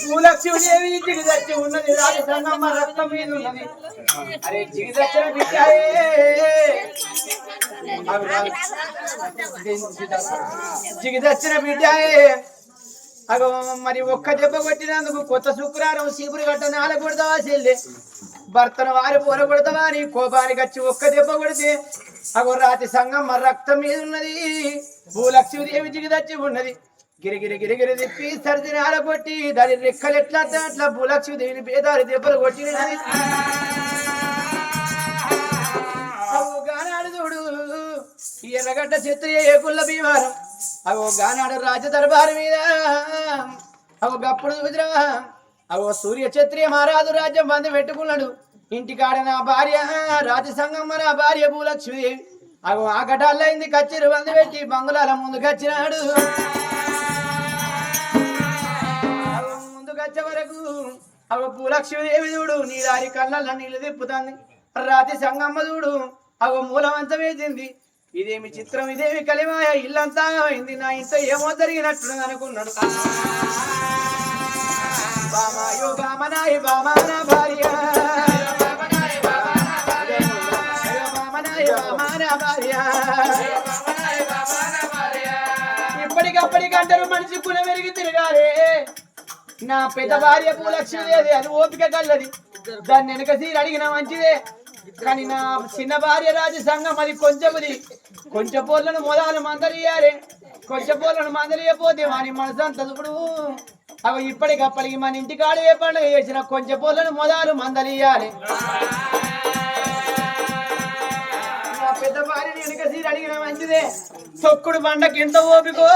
పూలక్ష్మీదేవి జిగిదచ్చి ఉన్నది రాజసంగమ్మ రక్తం మీద ఉన్నది. అరే జిగిదచ్చిన బిడ్డాయే జిగిదచ్చిన బిడ్డాయే అగో మరి ఒక్క దెబ్బ కొట్టినందుకు కొత్త శుక్రవారం చీపురు గట్ట నాల కొడతావా చెల్లి భర్తను వారి పూల కొడతావా నీ కోపానికి వచ్చి ఒక్క దెబ్బ కొడితే అగో రాతి సంగమ్మ రక్తం మీద ఉన్నది. భూలక్ష్మీదేవి జిగిదచ్చి ఉన్నది. గిరిగిరి గిరిగిరి తిప్పి సరిదిని ఆలగొట్టి దాని రెక్కలు ఎట్లా అట్లా భూలక్ష్మీదేవిని బేదారి దెబ్బలు కొట్టినది. గానాడు చూడు ఎర్రగడ్డ చెత్త ఏకుళ్ళ భీమారం అవో గానాడు రాజ దర్బారు మీద అవో గప్పుడు చూసిరా అవో సూర్య క్షత్రియ మహారాజు రాజ్యం బంధు పెట్టుకున్నాడు. ఇంటికాడ నా భార్య రాజ సంగమ్మ నా భార్య భూలక్ష్మీదేవి అవో ఆ గటాలైంది కచ్చిరు బంధు పెట్టి బంగుళాల ముందుకు వచ్చినాడు. ముందుకు వచ్చే వరకు అవ భూలక్ష్మీదేవి చూడు నీ దారి కళ్ళల్లో నీళ్లు తిప్పుతుంది. రాతి సంగమ్మ చూడు అగో మూలవంతం వేసింది. ఇదేమి చిత్రం ఇదేమి కలిమాయ ఇల్లంతా అయింది నా ఇంత ఏమో జరిగినట్టు అనుకున్నాడు. బామాయో బామనాయ బామాన భార్య బామనాయ బామాన భార్య ఇప్పటికప్పటికంటారు మనిషి కుల పెరిగి తిరగాలే. నా పెద్ద భార్య భూలక్ష్మీదేవి అది ఓపిక కల్లది దాన్ని వెనక సీరు అడిగిన మంచిదే. కానీ నా చిన్న భార్య రాజ సంఘం అది కొంచెం పోర్లను మొదలు మందలియాలి. కొంచెం పోర్లను మందలియపోతే వాని మనసు అంత ఇప్పుడు అవి ఇప్పటికప్పటికి మన ఇంటికాడ ఏ పండుగ చేసిన కొంచెం పోర్లను మొదలు మందలియాలి. నా పెద్ద భార్యని వెనక సీరు అడిగిన మంచిదే. తొక్కుడు బండకి ఎంత ఓపికో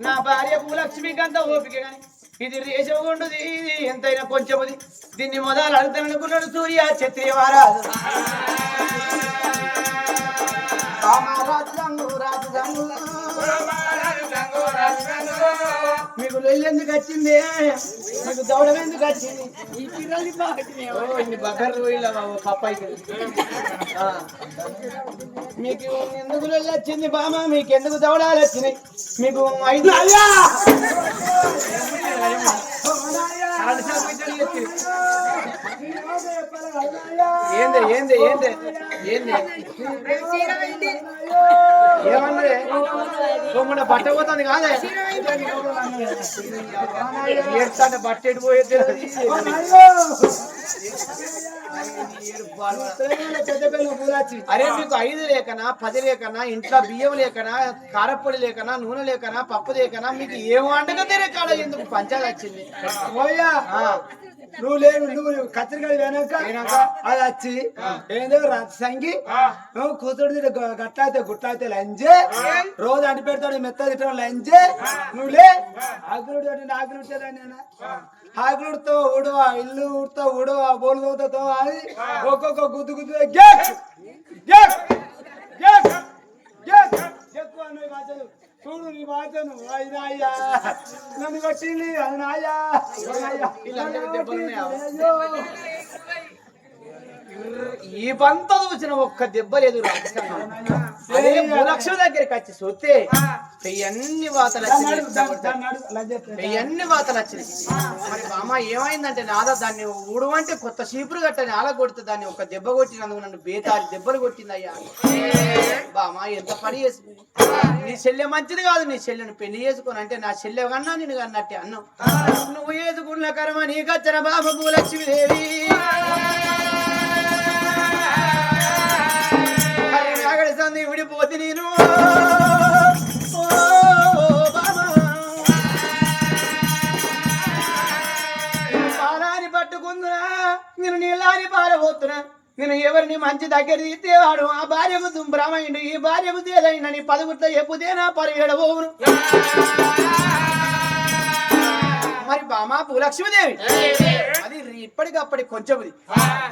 నా భార్య భూలక్ష్మికి అంత ఓపిక. కానీ ఇది రేషగుండుది ఇది ఎంతైనా కొంచెముది. దీన్ని మొదలు అడుగుతాననుకున్నాడు సూర్య క్షత్రియ మహారాజు. మీకు లొల్లెందుకు వచ్చింది? మీకు దౌడం ఎందుకు వచ్చింది? ఇన్ని బకర్లు పోయిలా పప్పాయి మీకు ఎందుకు లొల్లి వచ్చింది బామ? మీకు ఎందుకు దౌడాలు వచ్చినాయి? మీకు ఐదు ఏంది ఏంది ఏంది ఏంది ఏమన్నది? సోమన్న బట్ట పోతుంది కాదే ఏడుతాంటే బట్ట ఎడిపోయేది. అరే మీకు 5 లేకనా 10 లేకనా ఇంట్లో బియ్యం లేకనా కారపొడి లేకనా నూనె లేకనా పప్పు లేకనా మీకు ఏం వంటగా తెరకాడ ఎందుకు పంచాలు వచ్చింది? నువ్వు లేవు నువ్వు కత్తిరికాయ వెనక అది వచ్చి ఏందో సంగి నువ్వు కూతురు గట్ట అయితే గుట్ట అయితే లంజే రోజు అంటి పెడతాడు మెత్త తిట్టడం లంజే నువ్వు లే ఆకులుడు ఆకులు ఉంటారా నేను ఆకులుడితో ఊడవా ఇల్లు ఉడతా ఊడవా బోలు తోతో అని ఒక్కొక్క గుద్దు గుద్దు చూడు నీ బాధను అయ్యా నన్ను కొట్టింది అది నాయ్యా ఈ పంత చూసిన ఒక్క దెబ్బ లేదు. అదే భూలక్ష్మి దగ్గరికి వచ్చి చూస్తే పెయ్యన్ని వాతలు వచ్చినాయి. మరి బామ్మ ఏమైందంటే నాదా దాన్ని ఊడమంటే కొత్త చీపురు గట్టని ఆల కొడితే దాన్ని ఒక దెబ్బ కొట్టినందుకు నన్ను బేతారి దెబ్బలు కొట్టిందయ్యా. బామ్మ ఎంత పని చేసుకుని నీ చెల్లె మంచిది కాదు. నీ చెల్లెను పెళ్లి చేసుకుని అంటే నా చెల్లె కన్నా నేను అన్నట్టే అన్నావు. నువ్వు ఏదుకున్న కర్మ నీకచ్చిన బాబ భూలక్ష్మీదేవి సంది విడిపోతే నేను పాలాన్ని పట్టుకుందునా నేను నీళ్ళని పారబోతున్నా. నేను ఎవరిని మంచి దగ్గర తీసేవాడు ఆ భార్యకు దుంబ్రమైండు ఈ భార్యకు తేదైనా నీ 10 గుట్ల చెప్పుతే నా 17 పోవును. మరి బామా భూలక్ష్మీదేవి అది ఇప్పటికప్పటి కొంచెంది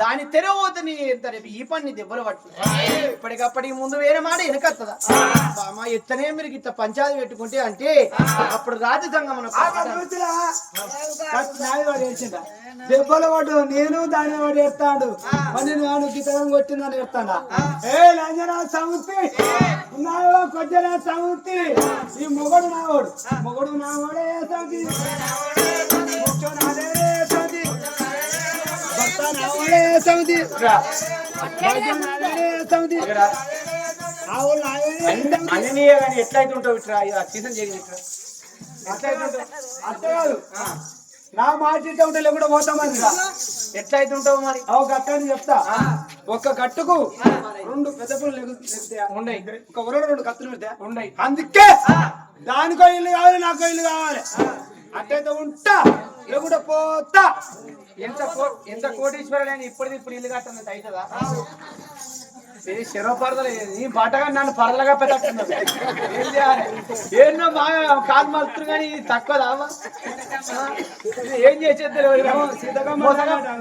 దాని తెరవద్దని ఈ పని దెబ్బలు పట్టు. ఇప్పటికప్పటికి ముందు వేరే మాట వెనకత్తదా బామా ఎత్తనే మీరు ఇట్లా పంచాయతీ పెట్టుకుంటే అంటే అప్పుడు రాజసంగం దెబ్బలు పడ్డు నేను దాన్ని వాడు ఎడతాడు మరి నేను గితరం కొట్టిందని ఎడతాడా? ఏ లంజనా సముద్రి ఉన్నాయో కొద్దిగా సముద్రి ఈ మొగడు నావాడు మొగడు నావాడే సౌతి మొగడు నాదే సౌతి భర్త నావాడే సౌతి సౌతి ఆవులు అన్నీ కానీ ఎట్లయితే ఉంటావు ఇట్లా సీజన్ చేయండి ఇట్లా ఎట్లయితే ఉంటావు అట్టే కాదు నా మాట ఉంటే లేకుండా పోతామని ఎట్లయితే ఉంటావు మరి గట్టని చెప్తా ఒక గట్టుకు 2 పెద్ద పుల్లు ఉండయి ఒక ఊరలో 2 కత్తులు పెడితే ఉండయి అందుకే దానికో ఇల్లు కావాలి నాకో ఇల్లు కావాలి అట్టయితే ఉంటా లేకుండా పోతా ఎంత కోటీశ్వరులైన ఇప్పుడు ఇల్లు కట్టన్నది అవుతుందా శరవ పరదలు నీ బాటగా నన్ను పరదలుగా పెట్టట్టున్నావు ఏం చేయాలి ఏన్నో బాగా కాలు మలుతురు కానీ ఇది తక్కువ దావా ఏం చేసేది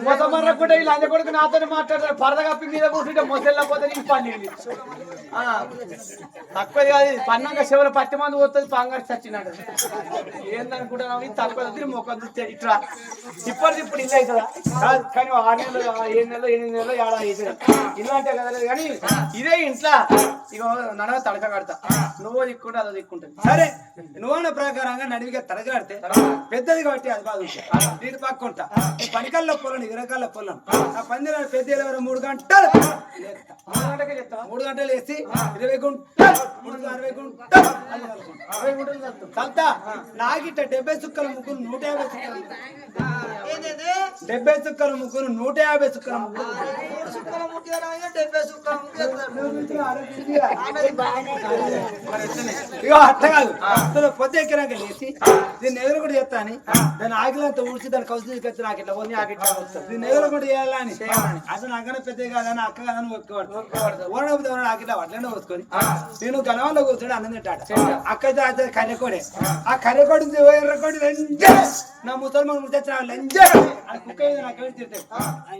మొసమర్ర కూడా వీళ్ళు అందరి కొడుకు నాతో మాట్లాడతారు పరద కప్పి మీద కూర్చుంటే మొసెళ్ళపోతే నీకు పని తక్కువది కాదు పన్నాక శివుల పట్టి మంది పోతుంది పాంగారు చచ్చినాడు ఏందనుకుంటున్నావు ఇది తక్కువ మొక్క చూస్తే ఇట్లా ఇప్పుడు ఇల్లు అవుతుందా కాదు కానీ 6 నెలలు 7 నెలలు 8 నెలలు 7 అవుతుంది ఇల్లు అంటే కదా కానీ ఇదే ఇంట్లో ఇక నడవ తడక కడతా నువ్వు దిక్కుంటే అదో దిక్కుంటుంది సరే నువ్వన్న ప్రకారంగా నడివిగా తడక కడితే పెద్దది కాబట్టి అది బాధ దీని పక్కుంటా పనికల్లో పొలను 20 కళ్ళ పొలను ఆ పందిర పెద్ద 3 గంటలు 3 గంటలు వేసి 20 గుంటలు 60 గుంటలు 60 గుంటలు చల్తా నాగిట్ట 70 చుక్కల ముగ్గురు 150 చుక్కలు 70 చుక్కల ముగ్గురు 150 చుక్కల ముగ్గురు ఇక అట్ట కాదు పొద్దు ఎక్కినాక లేచి దీన్ని ఎదురు కూడా చేస్తా అని దాని ఆకిలంతా ఊడ్చి దాని కౌసు తీసుకొచ్చి నాకు ఇట్లా పోనీ దీన్ని ఎదురు కూడా చేయాలని అసలు నాకన్నా పెద్ద కాదని అక్క కాదని ఒప్పుకోబడతాడు ఓడబోతే నాకు ఇట్లా అట్లనే పోసుకొని నేను గలవాల్లో కూర్చొని అన్నం తింటాడు అక్క అయితే కర్రెకోడే ఆ కర్రెకోడి ఎర్రకోడి లంజే నా ముసల్మాన్ ముచ్చచ్చిన లంజే అని కుక్క నాకు తింటాడు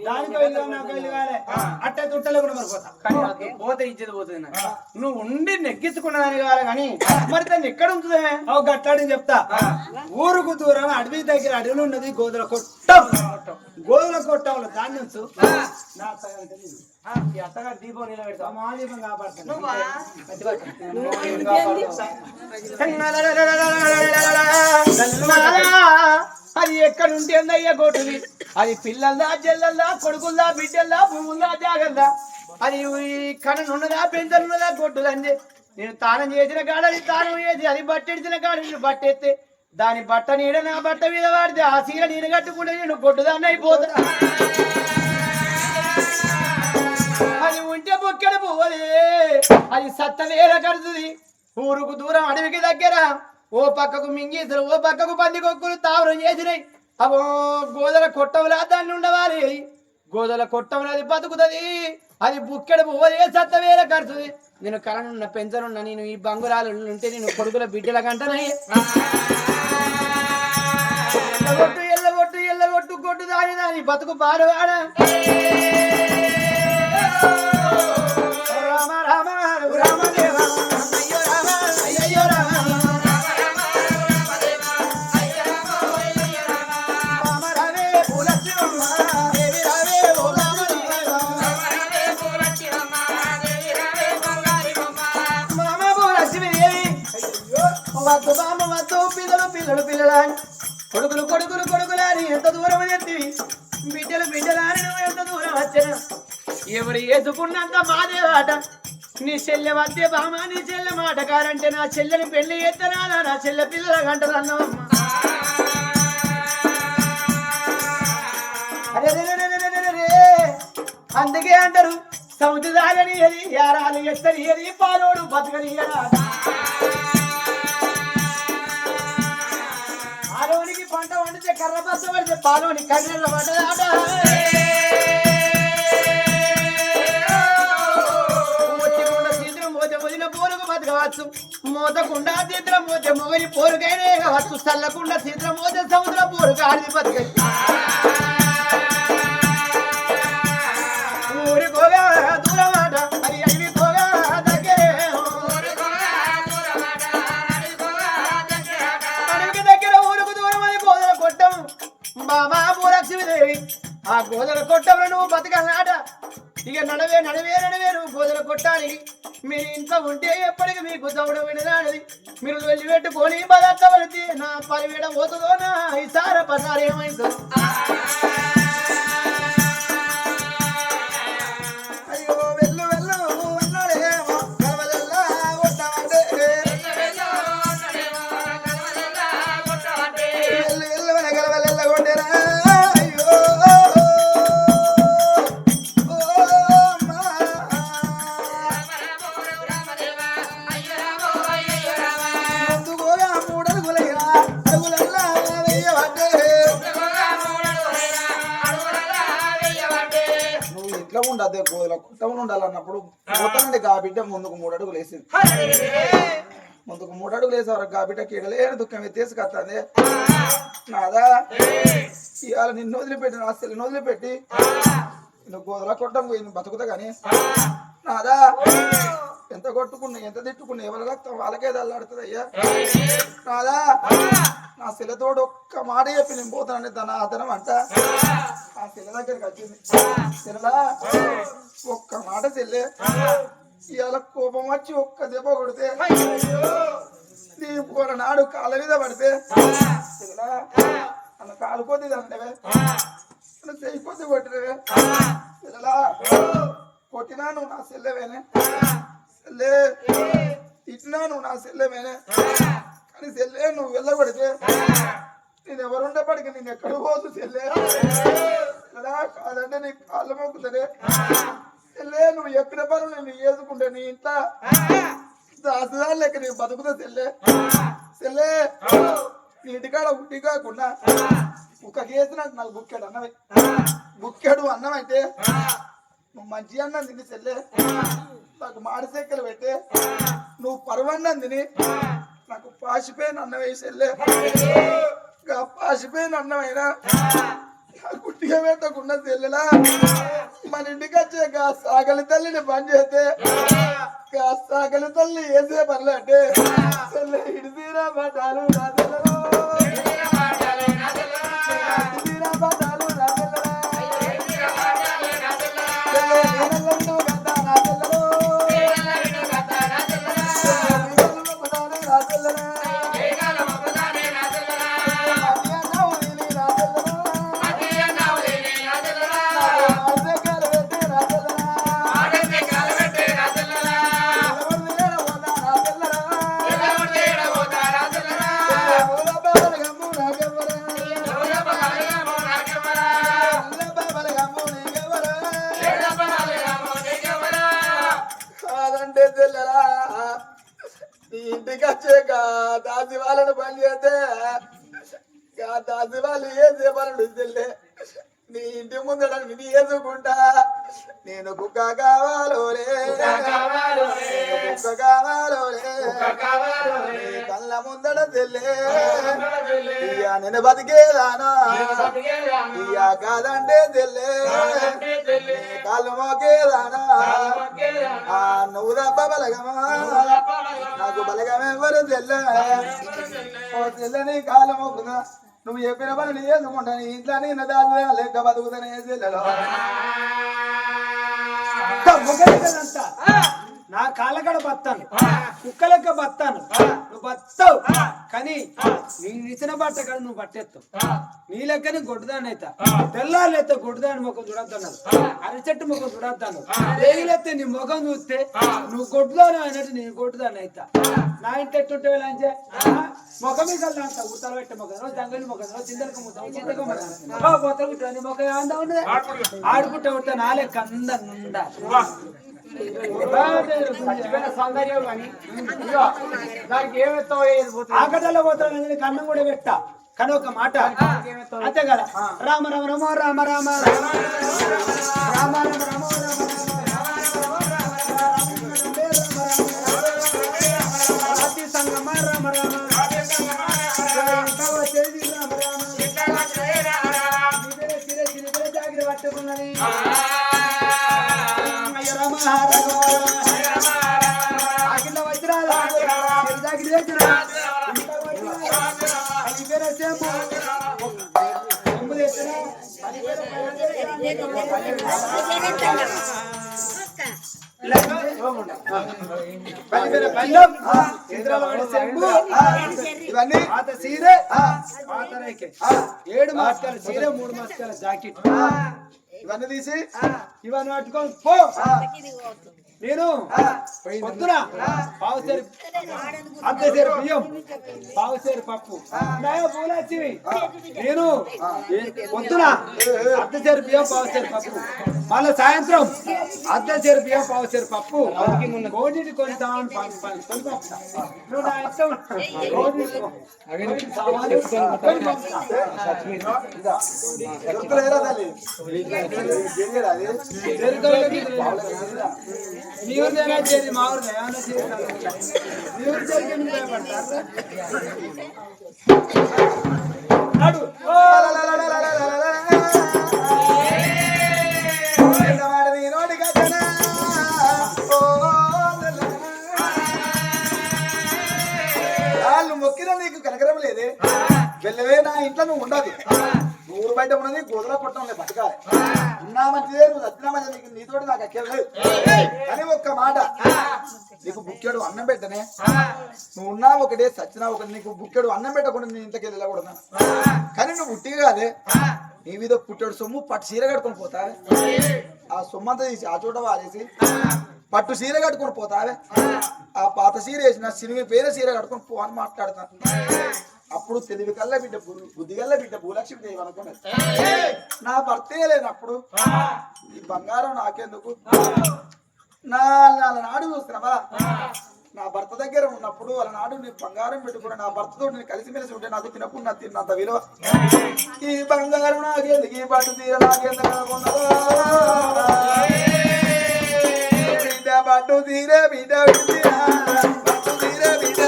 దానికి వెళ్ళి నాకు వెళ్ళి కాలే అట్టే తుట్టలే కూడా మరిపోతా కానీ పోతే ఇచ్చేది పోతుంది నువ్వు ఉండి నెగ్గించుకున్నాను కావాలి కానీ మరి దాన్ని ఎక్కడ ఉంటుంది గట్లాడని చెప్తా ఊరుకు దూరం అడవి దగ్గర అడవిలో ఉన్నది గోధుల కొట్టం గోధుల కొట్టంలో ధాన్యం అత్తగారు దీపం నిలబెడతా మా దీపం కాపాడుతాను అది ఎక్కడుంటేందయ్యా గోటుది అది పిల్లల్దా జల్లల్దా కొడుకుల్దా బిడ్డల్దా భూముల్దా జాగల్దా అది కనున్నదా పెంచనున్నదా గొడ్డుదండి నేను తానం చేసిన కాడది తానం చేసి అది బట్టెడిచిన కాడ నేను బట్టెత్తే దాని బట్ట నీడ నా బట్ట మీద వాడితే ఆ సీర నేను కట్టుకుంటే నేను గొడ్డుదాన్ని అయిపోతా అది ఉంటే బొక్కెడు పోవలే అది సత్త వేర కడుతుంది ఊరుకు దూరం అడవికి దగ్గర ఓ పక్కకు మింగీసరు ఓ పక్కకు పందికొక్కులు తావరం చేసినాయి అవో గోదల కొట్టవులా దాన్ని ఉండవాలి గోదల కొట్టవులు అది బతుకుతుంది అది బుక్కెడు పువ్వలే సత్త వేర కడుతుంది నేను కలనున్న పెంచనున్న నేను ఈ బంగురాలు ఉంటే నేను కొడుకుల బిడ్డల కంటనయ్యే ఎల్లగొట్టు ఎల్లగొట్టు కొట్టు దాని దాని బతుకు పాడువాడ రామ రామ రామదేవ అయ్యో రామ అయ్యో రామ పిల్లలు పిల్లలని కొడుకులు కొడుకులు కొడుకులని ఎంత దూరం ఎత్తివి బిడ్డలు బిడ్డలని నువ్వు ఎంత దూరం వచ్చాను ఎవరు వేసుకున్నంత మాదేవాట నీ చెల్లె వద్దే బామ నీ చెల్లె మాటకారంటే నా చెల్లెని పెళ్లి ఎత్తనా నా చెల్లె పిల్లల గంటలు అన్నవమ్మ అరే అందుకే అంటారు సముద్ర దాగని యారాలు ఎత్తని పాలోడు బతకని పాలోనికి పంట వండితే కర్ర బస్త పడితే పాలోని కన్నెల పడ్డదాట తీర్థం పోతే వదిన పోరుకు బతకవచ్చు మోతకుండా తీర్థం పోతే మొగని పోరుకైనా కావచ్చు చల్లకుండా తీర్థం పోతే సముద్ర పోరుకు ఆడిది బతకై ఊరికోగా దూరమాట అది అడివికోగా దగ్గరే బామా భూలక్ష్మీదేవి ఆ గోదల కొట్టంలో నువ్వు బతకన్నాట ఇక నడవే నడవే నడవే నువ్వు గోదల కొట్టానికి మీరు ఇంట్లో ఉంటే ఎప్పటికీ మీకు దౌడ వినరాడది మీరు వెళ్ళి పెట్టుకొని బదక్కబడితే నా పరివేడ పోతుందో నా ఈసార పసారి ఏమైందో అయ్యో వెళ్ళు వెళ్ళు అన్నాడేమో కలవలెల్లా కొట్టామంటే వెళ్ళు వెళ్ళు మన కలవలెల్లా కొట్టేరా అయ్యో ఓ అమ్మా ముందుకోగా మూడడుగులయ్యా అడుగులల్లా వెయ్యబట్టే నువ్వు ఇంట్లో ఉండద్దే గోదల కుట్టమని ఉండాలన్నప్పుడు పోతానండి గా బిడ్డ ముందుకు 3 అడుగులు వేసింది ముందుకు 3 అడుగులు వేసేవారు గా బిడ్డ కీడలేని దుఃఖం ఎత్తేసి కత్తాంది నాదా ఇవాళ నిన్ను వదిలిపెట్టి నా చెల్లిని వదిలిపెట్టి నువ్వు గోదల కొట్టం పోయింది బతుకుతా కానీ నాదా ఎంత కొట్టుకున్నా ఎంత తిట్టుకున్నా ఎవరి రక్తం వాళ్ళకే దల్లాడుతుంది అయ్యా నాదా నా శిలతోడు ఒక్క మాట చెప్పి నేను పోతానండి తన ఆదరం అంట ఆ శిల దగ్గరికి వచ్చింది శిలలా ఒక్క మాట చెల్లే ఇవాళ కోపం వచ్చి ఒక్క దెబ్బ కొడితే నీ పోల నాడు కాళ్ళ మీద పడితే శిలలా అన్న కాలు కొద్ది అంటవే అన్న చెయ్యి కొద్ది కొట్టినవే శిలలా కొట్టినా నువ్వు నా చెల్లెవేనే చెల్లే తిట్టినా నువ్వు నా చెల్లెవేనే కానీ చెల్లే నువ్వు వెళ్ళబడితే నేను ఎవరుండేపడికి నేను ఎక్కడ పోదు చెల్లే కాదంటే నీ కాళ్ళు మొక్కుతానే చెల్లే నువ్వు ఎక్కడ పనులు నేను వేసుకుంటే నీ ఇంట్లో దాసదాలు లెక్క నేను బతుకుతా చెల్లే చెల్లే నీ ఇంటికాడ ఉండి కాకుండా ఒక కేసు నాకు 4 బుక్కెడు అన్నవి బుక్కెడు అన్నం అయితే నువ్వు మంచి అన్నం తిని చెల్లే నాకు మాడిసెక్కలు పెట్టే నువ్వు పరవన్నం తిని నాకు పాసిపోయిన అన్నం వేసెళ్ళే పాసిపోయిన అన్నమైనా గుట్టిగా పెట్టకుండా చెల్లెలా మన ఇంటికి వచ్చే సాగలి తల్లిని పని చేస్తే సాగలి తల్లి వేసే పనులు అంటే చెల్లె ఇడితీరా పట్టాలు నా తెల్లలో ఇడితీరా పట్టాలు నా ఇంటికి వచ్చే దాసి వాళ్ళను పని చేస్తే దాసి వాళ్ళు ఏ చేపలు చెల్లే నీ ఇంటి ముందర విని వేసుకుంటా నేను కుక్క కావాలోలే కుక్క కావాలోలే కళ్ళ ముందడ చెల్లే ఇయ్యా నేను బతికేదానా ఇయ్యా కాదంటే చెల్లే కాళ్ళు మోకేదానా నువ్వు తప్ప బలగమా నాకు బలగమే ఎవరు చెల్లె ఓ చెల్లెని కాళ్ళు మోకుదా నువ్వు చెప్పిన పని చేసుకుంటా నీ ఇంట్లో నేను దాని లెక్క బతుకుతానే చెల్లెలో నా కాళ్ళకడ బతాను కుక్క లెక్క బతాను నువ్వు బతావు కానీ నేను ఇచ్చిన బట్ట కాదు నువ్వు పట్టేస్తావు నీ లెక్కని గొడ్డుదాన్ని అవుతా తెల్లారులు ఎత్తే గొడ్డుదాని ముఖం చూడొద్దన్నాడు అరిచెట్టు ముఖం చూడొద్దాను రేగులెత్తే నీ ముఖం చూస్తే నువ్వు గొడ్డుదాని అయినట్టు నేను గొడ్డుదాన్ని అవుతా నా ఇంటి ఎట్టుంటే వెళ్ళంచే ముఖం మీద అంట ఉత్తర పెట్టే ముఖం జంగలి ముఖం చింతక ముఖం చింతక ముఖం పోతా నీ ముఖం ఏమందా ఉండదు ఆడుకుంటా ఉంటా నా లెక్క అందంగా సౌందర్యం కానీ దానికి ఏమెత్తావు ఆకటల్లో పోతాను కన్నం కూడా పెట్టా కానీ ఒక మాట అంతే కదా రామ రామ రమో రామ రామ రామ రామ రమో రామ సంగమ రామ రామ జాగ్రత్త పట్టుకున్నది ఇవన్నీ పాత సీరే పాత రేకే 7 మాస్కాల సీరే 3 మాస్కాల జాకెట్ ఇవన్నీ తీసి ఇవన్నీ పట్టుకొని పో. నేను పొద్దున పావుసేరు అర్ధసేరు బియ్యం పావుసేరు పప్పు పూలచ్చి నేను పొద్దున అర్ధసేరు బియ్యం పావుసేరు పప్పు మళ్ళీ సాయంత్రం అర్ధసేరు బియ్యం పావుసేరు పప్పు కోడిని కొంటాను నువ్వు నా ఇష్టం నీవుదేనా చేది మావురు ఏమన్నా చేస్తాను నీవు జరిగి భయపడతారు వాళ్ళు మొక్కినా నీకు కనకరం లేదే వెళ్ళవే నా ఇంట్లో నువ్వు ఉండదు ఊరు బయట ఉన్నది గోదల కొట్టడం లేదు బతకాలి ఉన్నా మంచిదే నువ్వు దచ్చినా మంచిది నీకు నీతోటి నాకు అక్కర్లేదు కానీ ఒక్క మాట నీకు బుక్కెడు అన్నం పెట్టనే నువ్వు ఉన్నా ఒకటే చచ్చినా ఒకటి నీకు బుక్కెడు అన్నం పెట్టకుండా నేను ఇంతకి వెళ్ళకూడదు కానీ నువ్వు ఉట్టిగా కాదే నీ మీద పుట్టాడు సొమ్ము పట్టు చీర కట్టుకొని పోతావే ఆ సొమ్ము అంతా తీసి ఆ చోట వారేసి పట్టు చీర కట్టుకొని పోతావే ఆ పాత చీర వేసిన సినిమా పేరే చీర కట్టుకొని పో అని మాట్లాడతాను అప్పుడు తెలివి కల్లా బిడ్డ బుద్ధి కల్లా బిడ్డ భూలక్ష్మి దేవి అనుకున్నది నా భర్తే లేనప్పుడు ఈ బంగారం నాకెందుకు నా నాడు చూస్తున్నావా నా భర్త దగ్గర ఉన్నప్పుడు వాళ్ళ నాడు నీ బంగారం పెట్టుకుని నా భర్తతో నేను కలిసిమెలిసి ఉంటే నాకు తినకుండా తిన్నంత విలువ ఈ బంగారం నాకెందుకు ఈ పట్టు తీర నాకెందుకు అనుకున్నదో బిడ్డ పట్టు తీరే బిడ్డ పట్టు తీరే బిడ్డ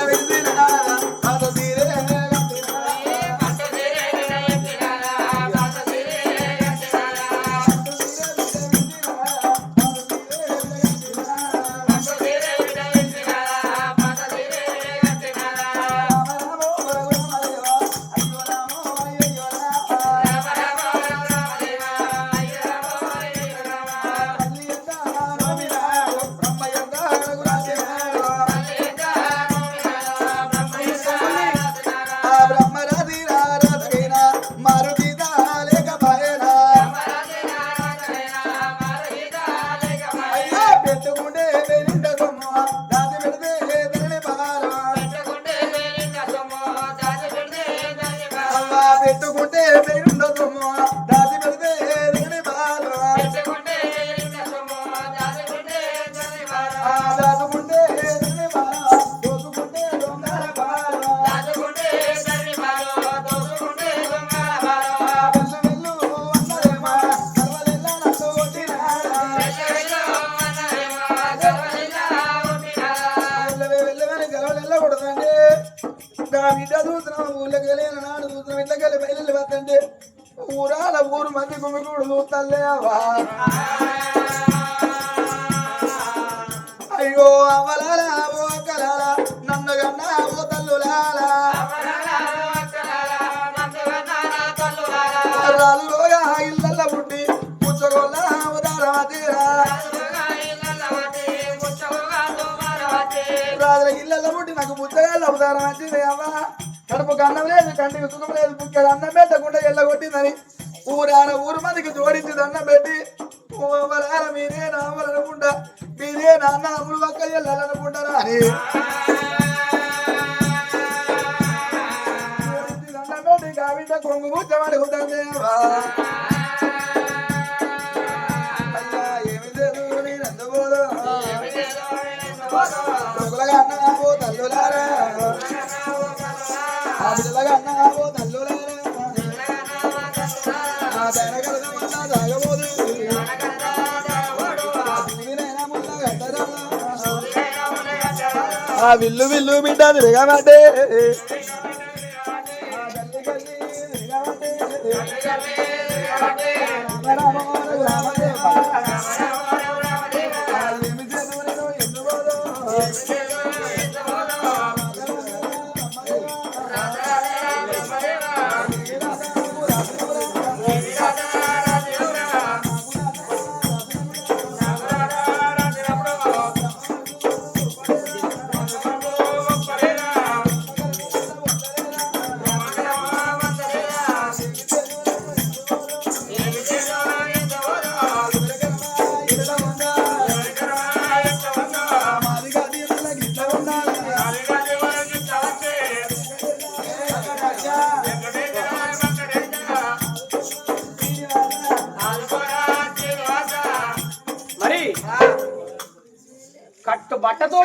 పట్టు తీరే పెట్టుకుంటే ఉండదు దాచి పెడితే దాచుకుంటే దోచుకుంటే వెళ్ళకూడదండి బిడ్డ చూస్తున్నాం ఊళ్ళకి వెళ్ళిన నాడు చూస్తున్నాం ఇట్లకి వెళ్ళి బయలు వద్దండి ఊరాల ఊరు మంది గుమిగూడు చూస్తలే అయ్యో అవ్వలాలా ఓ అక్కలాలా నన్ను కన్నా ఓ తల్లులాలా రాళ్ళుగా ఇళ్ళ పుట్టి పుచ్చగొల్ల ఉదారమా తీరా రాజుల ఇళ్ళ పుట్టి నాకు పుచ్చగాళ్ళ ఉదారం వచ్చింది అవ్వ కడుపు అన్నం లేదు కంటికి సుఖం లేదు పుక్కడు అన్నం పెట్టకుండా ఎల్లగొట్టిందని ఊరు మందికి జోడించి దండం పెట్టి మీరే నావాలనుకుంటా మీరే నాన్న అమ్ముడు పక్క వెళ్ళాలనుకుంటారా అని దండం పెట్టి కాబిడ్డ కొంగు ముచ్చమడుగుతుంది అయ్యా ఏమి లేదు నేను అందుకోదు కొడుకులగా అన్నావో తల్లులారా ఆ బిడ్డలగా అన్నావో తల్లులారా ఆ దయగలదమన్నా దాగబోదు ఆ విల్లు విల్లు బిడ్డ తిరగబట్టే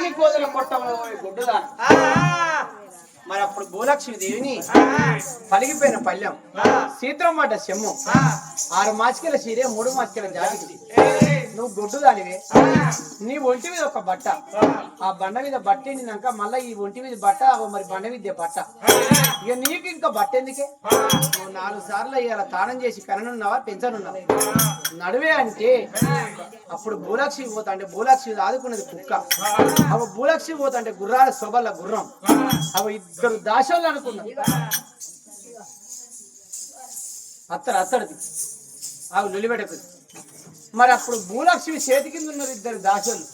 నీ కోదల కొట్టంలో గుడ్డుదా మరి అప్పుడు భూలక్ష్మి దేవిని పలిగిపోయిన పల్లెం సీత్రం మాట చెమ్ము 6 మాచికల చీరే 3 మాచికల జాతికి నువ్వు గొడ్డు దానివే నీ ఒంటి మీద ఒక బట్ట ఆ బండ మీద బట్ట ఎండినాక మళ్ళీ ఈ ఒంటి మీద బట్ట మరి బండ మీద బట్ట ఇక నీకు ఇంకా బట్ట ఎందుకే నువ్వు 4 సార్లు ఇలా తానం చేసి కననున్నావా పెంచనున్నావా నడువే అంటే అప్పుడు భూలక్ష్మి పోతా అంటే భూలక్ష్మి ఆదుకున్నది కుక్క అవ భూలక్ష్మి పోతా అంటే గుర్రాల శోభల గుర్రం అవ 2 దాసోళ్ళు అనుకున్నా అత్తడిది అవి లొలిపెట్టకు మరి అప్పుడు భూలక్ష్మి చేతి కింద ఉన్నారు 2 దాసోళ్ళు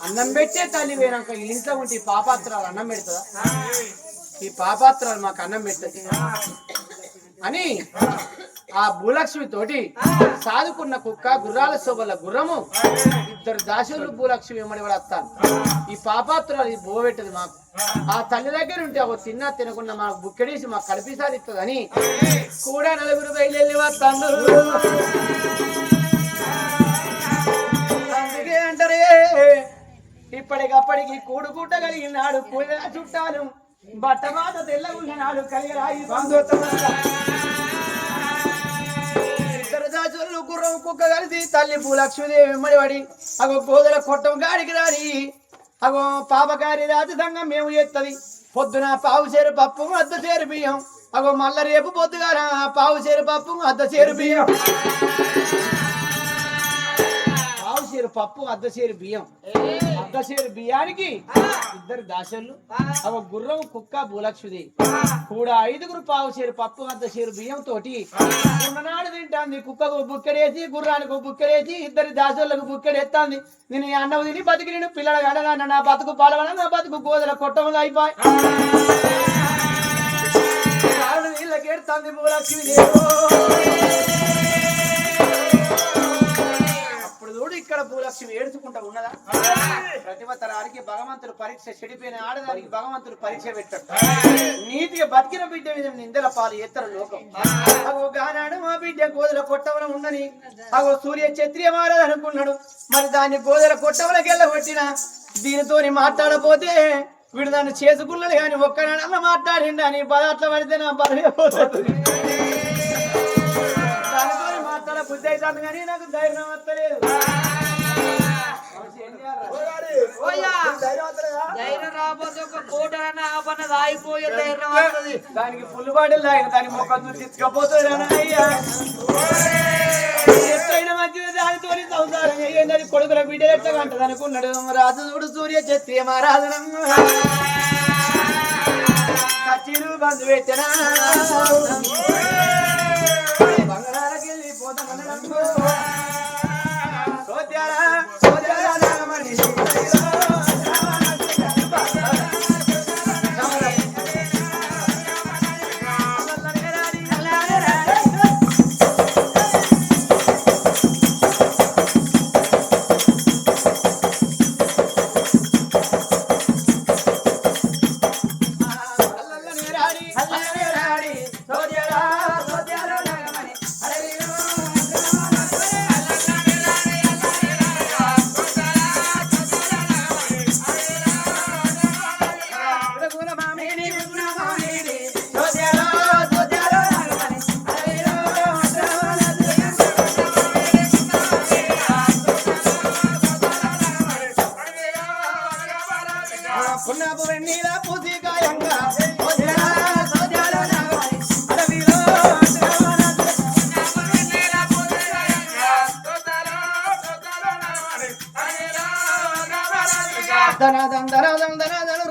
అన్నం పెట్టే తల్లి పోయినాక ఇంట్లో ఉంటే ఈ పాపాత్రాలు అన్నం పెడుతుందా ఈ పాపాత్రాలు మాకు అన్నం పెట్టదు అని ఆ భూలక్ష్మి తోటి సాదుకున్న కుక్క గుర్రాల శోభల గుర్రము 2 దాసులు భూలక్ష్మి వెంబడి కూడా వస్తాను ఈ పాపాత్రాలు ఇది బోబెట్టదు మాకు ఆ తల్లి దగ్గర ఉంటే ఒక తిన్నా తినకుండా మాకు బుక్కెడేసి మాకు కడిపిసాదిస్తుంది అని కూడా 4 బయలుదేరి వస్తాను అందుకే అంటారే ఇప్పటికప్పటికి కూడుకుంట కలిగినాడు పూజ చుట్టాను బట్టబాట తెల్లగున్నాడు కలిగరాయి దాచులు గుర్రం కుక్క కలిసి తల్లి భూలక్ష్మీదేవి వెంబడి పడి అగో గోదల కొట్టం గాడికి రాని అగో పాపగారి రాజదంగం మేము చేస్తుంది పొద్దున 1/2 సేరు పప్పు 1/2 సేరు బియ్యం అగో మళ్ళ రేపు పొద్దుగాల 1/2 సేరు పప్పు 1/2 సేరు బియ్యం 1/2 సేరు పప్పు 1/2 సేరు బియ్యం 1/2 సేరు బియ్యానికి 2 దాసళ్ళు అగో గుర్రం కుక్క భూలక్ష్మిదేవి కూడా 5గురు 1/2 సేరు పప్పు 1/2 సేరు బియ్యం తోటి ఉన్ననాడు తింటాంది కుక్కకు బుక్కెడేసి గుర్రానికి బుక్కెడేసి 2 దాసోళ్ళకు బుక్కెడెత్తాంది నేను అన్నం తిని బతికి నేను పిల్లలు కడగా నా బతుకు పాడవన నా బతుకు గోదల కొట్టములు అయిపోయి నీళ్ళకేడుతాంది భూలక్ష్మిదేవి చూడు ఇక్కడ భూలక్ష్మి ఏడుచుకుంటా ఉన్నదా ప్రతిభ తరానికి భగవంతుడు పరీక్ష చెడిపోయిన ఆడదానికి భగవంతుడు పరీక్ష పెట్టాడు నీతిగా బతికిన బిడ్డ మీద నిందల పాలు ఎత్తర లోకం అగో గానాడు మా బిడ్డ గోదల కొట్టవన ఉందని అగో సూర్య క్షత్రియ మారదనుకున్నాడు మరి దాన్ని గోదల కొట్టవలకి వెళ్ళగొట్టిన దీనితోని మాట్లాడపోతే వీడు దాన్ని చేసుకున్నాడు కానీ ఒక్కనాడన్న మాట్లాడిండు అని అట్లా పడితే నా బలైపోతుంది మాట్లాడ బుద్ధి అవుతుంది కానీ నాకు ధైర్యం వస్తలేదు దానికి ఫుల్ బాటిల్ తాగిన దాని మొక్కలు తీసుకపోతుంది ఎట్లయినా మంచిది దానితో సంసారం అయ్యిందని కొడుకుల బిడ్డ ఎట్లా అంటది అనుకున్నాడు రాజు చూడు సూర్య క్షత్రియ మహారాజనం కచ్చిలు బంధు పెట్టినా బంగారాలకి వెళ్ళిపోతామన్నాడు సోద్యారా సోద్యారా నాగమణి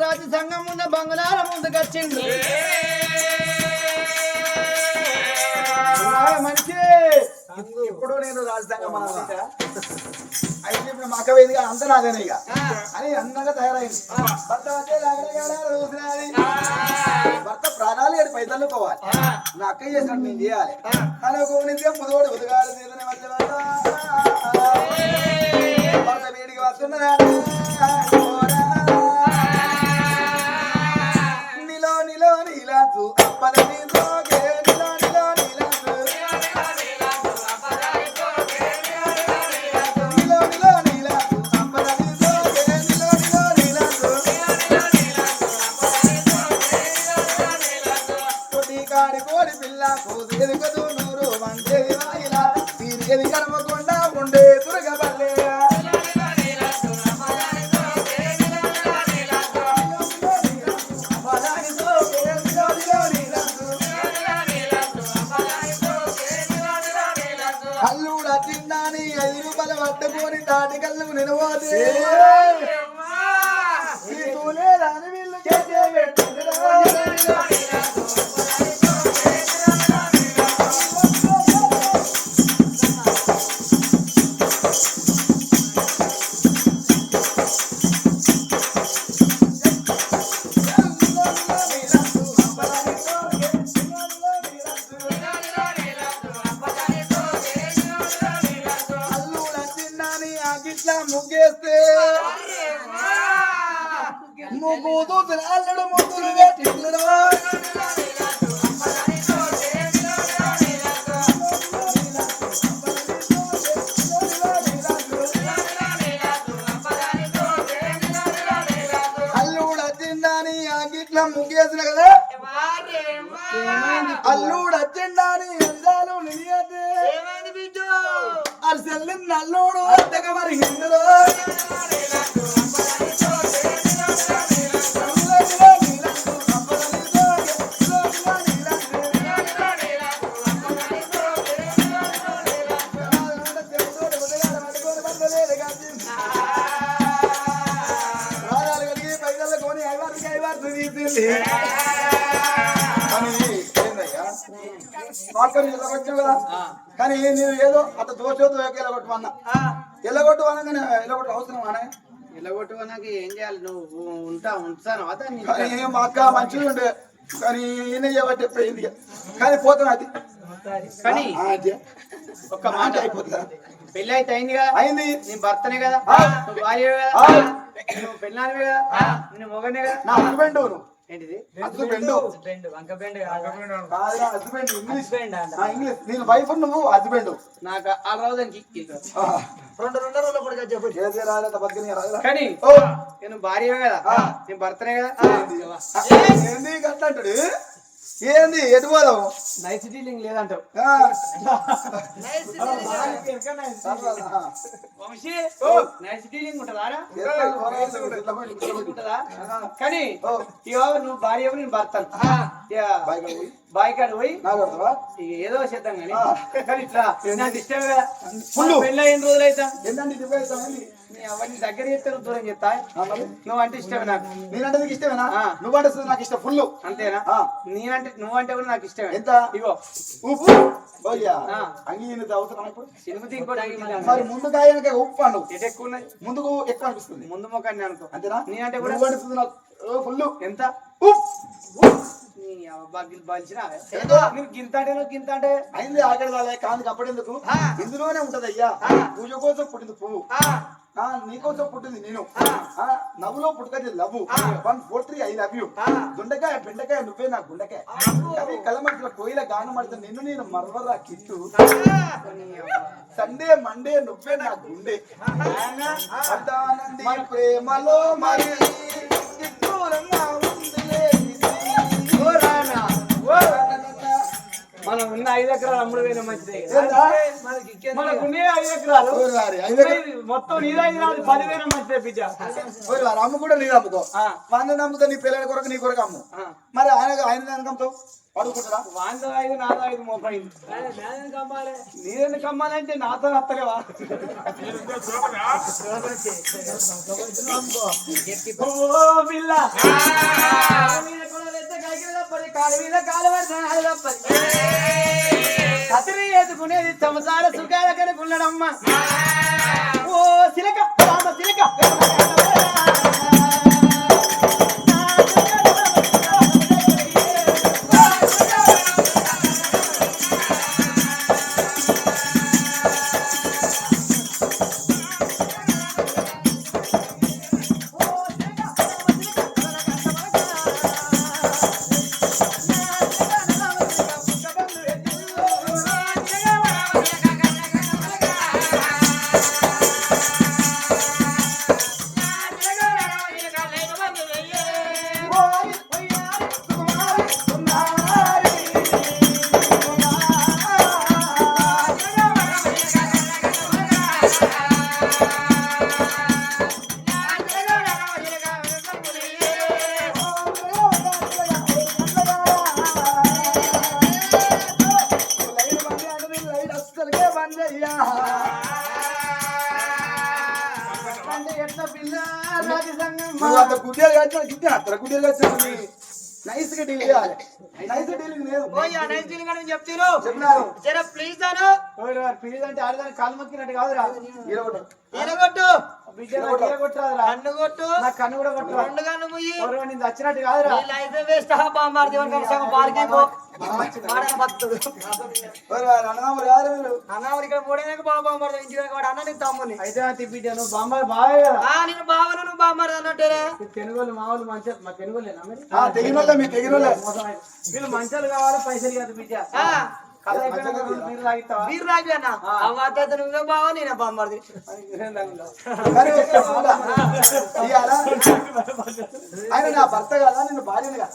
రాజు సంఘం ఉన్న బంగాళాల ముందుకొచ్చిండు మంచి ఇప్పుడు నేను రాజధాంగం అయితే ఇప్పుడు మా అక్క వేదిగా అంత నాదేనే ఇక అని అందంగా తయారైంది భర్త ప్రాణాలు ఏడు పైసలు పోవాలి నా అక్క చేసినట్టు నేను చేయాలి అని ఒక నిత్యం ముదోడు ఉదగాలి భర్త వేడికి వస్తున్నదా నిలో నిలో నీలాసు అప్పలని సోగే నిలో నిలో నీలాసు నిలో నిలో నీలాసు అప్పలని సోగే నిలో నిలో నీలాసు కోడి పిల్ల కోసేది కదు నూరు వండేది వాయిలా తీరేది కనమకుండా ఉండే దుర్గపల్లె అల్లుడా తిన్నాని 5 రూపాయలు పట్టుకొని తాటి కళ్ళు నిలవదే రాని వీళ్ళు చేసే ముగ్గేస్తే ముగ్గుదు అల్లుడు ముగ్గులు పెట్టిండు అల్లుడు వచ్చిందని ఆ గిట్ల ముగ్గేసిన కదా అల్లుడు వచ్చిందని అల్లాలు నిలియతే అరిసెల్లి నల్లుడు అత్తగ మరి హిందులో కానీ నేను ఏదో అట్లా దోషోతో ఎల్లగొట్టమన్నా ఎల్లగొట్టు అనగానే ఎల్లగొట్టు అవసరం అనే ఎల్లగొట్టు అన్నాక ఏం చేయాలి నువ్వు ఉంటాను కానీ మా అక్క మంచిగా ఉండే కానీ ఈయన చేయబట్టి ఎప్పుడైంది కానీ పోతాను అది కానీ ఒక్క మాట అయిపోతుందా పెళ్లి అయితే అయింది కదా అయింది నీ భర్తనే కదా నువ్వు భార్య కదా నువ్వు పెళ్ళానివే కదా నేను మొగనే కదా నా హస్బెండ్ నువ్వు ఏంటిది ఇంగ్లీష్ నేను వైఫ్ నువ్వు హస్బెండ్ నాకు ఆ రోజుకి 2 రోజులు కానీ నేను భార్య కదా నేను భర్తనే కదా ఏంది గట్లంటాడు ఏంది ఎటు పోదావు నైస్ డీలింగ్ లేదంటావు వంశీ నైస్ డీలింగ్ ఉంటుందా కానీ నువ్వు భార్య నేను భర్తను బాయ్ కాడ పోయి ఏదో చేద్దాం కానీ ఇట్లా నాకు ఇష్టమే కదా పెళ్ళి 8 రోజులు అవుతా అవన్నీ దగ్గర చేస్తే దూరం చెప్తా నువ్వు అంటే ఇష్టమే నాకు నేనంటే నీకు ఇష్టమేనా నువ్వంటే నాకు ఇష్టం ఫుల్ అంతేనా నేనంటే నువ్వంటే కూడా నాకు ఇష్టమే ఎంత ఇగో ఉప్పు అంగి అవసరం ఇప్పుడు సినిమా ఇంకోటి మరి ముందు కాయనక ఉప్పు అండు ఎక్కువ ఉన్నాయి ముందుకు ఎక్కువ అనిపిస్తుంది ముందు మొక్కని అనుకో అంతేనా నేనంటే కూడా అనిపిస్తుంది నాకు ఫుల్ ఎంత గింత అంటే అయింది ఆఖరి వాళ్ళే కాంతికి అప్పుడెందుకు ఇందులోనే ఉంటది అయ్యా పూజ కోసం పుట్టింది పువ్వు నీకోసం పుట్టింది నేను నవ్వులో పుట్టుకది లవ్వు 143 I love you దొండకాయ బెండకాయ నువ్వే నా గుండకాయ కవి కలమర్చుల కోయిల గానం ఆడుతా నిన్ను నేను మరవరా కిట్టు సండే మండే నువ్వే నా గుండె అదానంది ప్రేమలో మరి మనం ఉన్న 5 ఎకరాలు అమ్ముడు పోయిన మంచిదే మనకు 5 ఎకరాలు మొత్తం నీది 10,000 మంచిదే బిడ్డ అమ్ము కూడా నీది అమ్ముకో 100 నమ్ముతా నీ పిల్లల కొరకు నీ కొరకు అమ్ము మరి ఆయన నమ్మకంతో పడుకుంటారా 105 నాదో 5 మోపైంది నీరెందుకు అమ్మాలంటే నాతో వస్తలేవా పిల్ల కాలు మీద కాలు పడుతున్నాడు తప్పది కత్తిరి ఎదుకునేది సంసార సుఖాల కనుకున్నాడమ్మ ఓ సిలక సిలక రాజు సంగం నువ్వు అంత గుడ్డేలు కట్టిన గిట్టే అత్తర గుడ్డేలు కట్టిన నైస్ గా డీల్ చేయాలి నైస్ డీలింగ్ లేదు చెప్తారు చెప్పినారు జర ప్లీజ్ అను ప్లీజ్ అంటే ఆడదాని కాలు మొక్కినట్టు కాదురా ఈరగొట్టు కన్ను కొట్టు నా కన్ను కూడా కొట్టు రెండు కన్ను ముయ్యి నేను వచ్చినట్టు కాదురా వేస్ట్ బాంబార్ దేవుని కనీసం పార్కింగ్ అన్నవారు ఇక్కడ మూడేనాక బాంబార్ ఇంటికి వాడు అన్న నీకు తమ్ముని అయితే తిప్పిట నువ్వు బాంబార్ బావే కదా నేను బావను నువ్వు బాంబార్ అన్నట్టేరా తెలుగులు మామూలు మంచి మా తెలుగులేనా వీళ్ళు మంచాలు కావాలి పైసలు కాదు బిడ్డ బీర్ రాగి అన్న అవ్వత నువ్వే బావా నేనే బాంబార్ది ఆయన నా భర్త కదా నిన్ను భార్యను కదా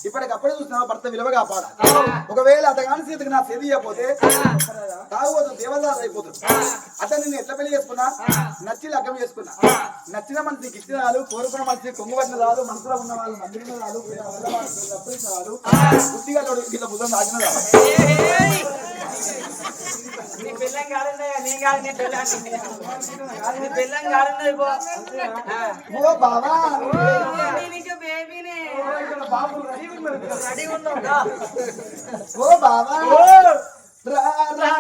ఇప్పటికప్పుడే చూస్తున్నావు భర్త విలువ కాపాడ ఒకవేళ అతగాని చేతికి నా సెది అయిపోతే తాగుబోతుంది దేవదారు అయిపోతుంది అతను నేను ఎట్లా పెళ్లి చేసుకున్నా నచ్చి లగ్గం చేసుకున్నా నచ్చిన మనిషికి ఇచ్చిన వాళ్ళు కోరుకున్న మనిషి కొంగు పట్టిన రాదు మనసులో ఉన్న వాళ్ళు మందిరిన రాదు రాదు బుద్ధిగా ఇట్లా బుధం దాచిన రాదు నీ పిల్లం కాదున్నాయా నీ కాదు నీ నీ పిల్లం కాదున్నాయి ఓ బావా బేబీనే రెడీ ఉన్నావుగా ఓ బావా రా రా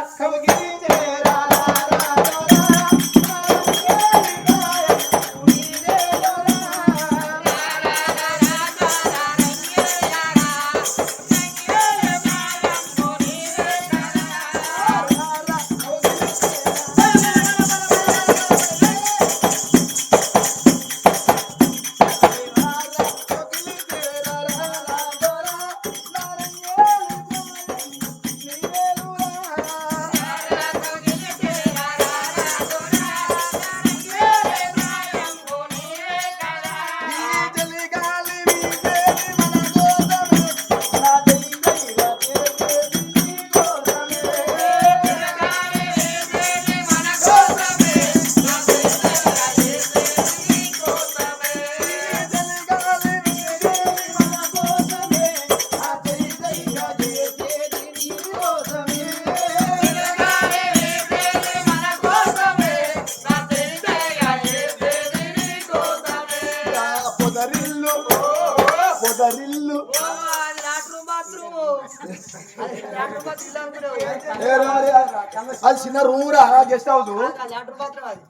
అది చిన్న రూమ్ రా గెస్ట్ హౌస్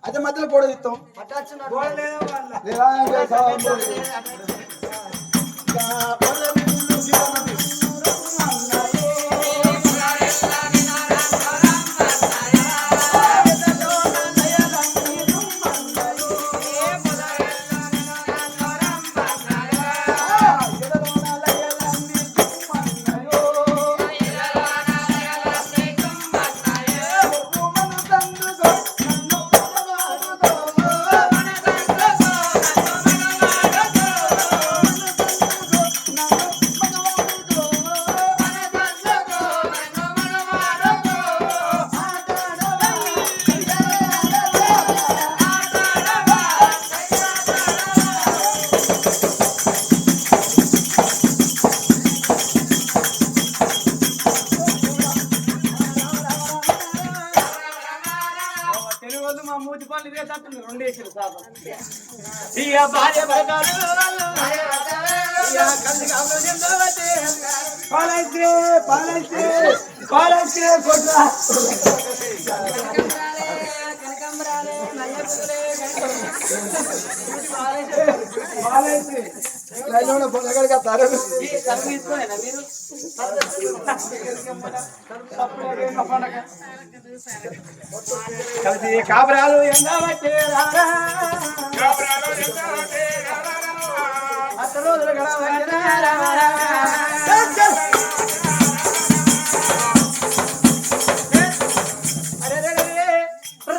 అదే మధ్యలో కూడా ఇస్తాం కాబ్రాలు